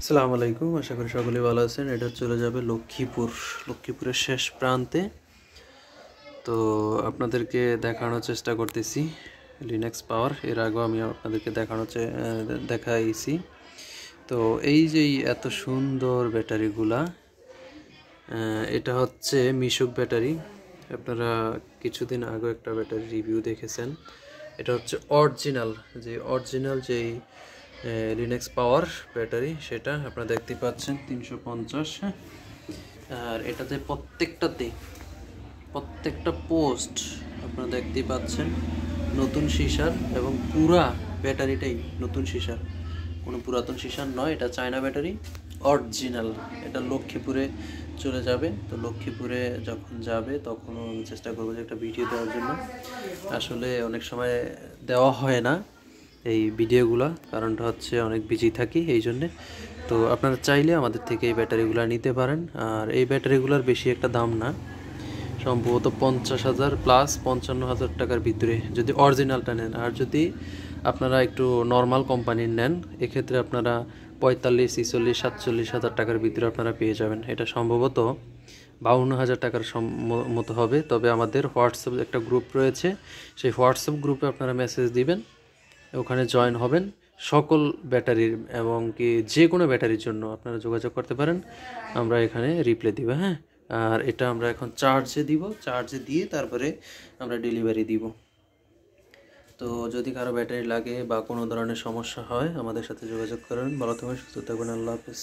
আসসালামু আলাইকুম, আশা করি সকলেই ভালো আছেন। এটা চলে যাবে লক্ষ্মীপুরের শেষ প্রান্তে। তো আপনাদেরকে দেখানোর চেষ্টা করতেছি লিনাক্স পাওয়ার। এর আগেও আমি আপনাদেরকে দেখাইছি। তো এই যে এত সুন্দর ব্যাটারিগুলা, এটা হচ্ছে মিশুক ব্যাটারি। আপনারা কিছুদিন আগে একটা ব্যাটারি রিভিউ দেখেছেন। এটা হচ্ছে অরিজিনাল যেই লিনাক্স পাওয়ার ব্যাটারি, সেটা আপনারা দেখতে পাচ্ছেন 350। হ্যাঁ, আর এটাতে প্রত্যেকটা পোস্ট আপনারা দেখতেই পাচ্ছেন নতুন সিসার, এবং পুরা ব্যাটারিটাই নতুন সিসার, কোনো পুরাতন সিসার নয়। এটা চায়না ব্যাটারি, অরিজিনাল। এটা লক্ষ্মীপুরে চলে যাবে। তো লক্ষ্মীপুরে যখন যাবে তখনও আমি চেষ্টা করবো যে একটা ভিডিও দেওয়ার জন্য। আসলে অনেক সময় দেওয়া হয় না এই ভিডিওগুলো, কারণটা হচ্ছে অনেক বিজি থাকি এই জন্যে। তো আপনারা চাইলে আমাদের থেকে এই ব্যাটারিগুলো নিতে পারেন। আর এই ব্যাটারিগুলোর বেশি একটা দাম না, সম্ভবত 50,000 প্লাস 55,000 টাকার ভিতরে যদি অরিজিনালটা নেন। আর যদি আপনারা একটু নর্মাল কোম্পানির নেন, এক্ষেত্রে আপনারা 45, 46, 47,000 টাকার ভিতরে আপনারা পেয়ে যাবেন। এটা সম্ভবত 52,000 টাকার মতো হবে। তবে আমাদের হোয়াটসঅ্যাপ একটা গ্রুপ রয়েছে, সেই হোয়াটসঅ্যাপ গ্রুপে আপনারা মেসেজ দিবেন, ওখানে জয়েন হবেন। সকল ব্যাটারির এবং কি যে কোনো ব্যাটারির জন্য আপনারা যোগাযোগ করতে পারেন, আমরা এখানে রিপ্লাই দিব। হ্যাঁ, আর এটা আমরা এখন চার্জে দিয়ে তারপরে আমরা ডেলিভারি দিব। তো যদি কারো ব্যাটারি লাগে বা কোনো ধরনের সমস্যা হয়, আমাদের সাথে যোগাযোগ করেন। ভালো থাকবেন, সুস্থ থাকবেন। আল্লাহ হাফেজ।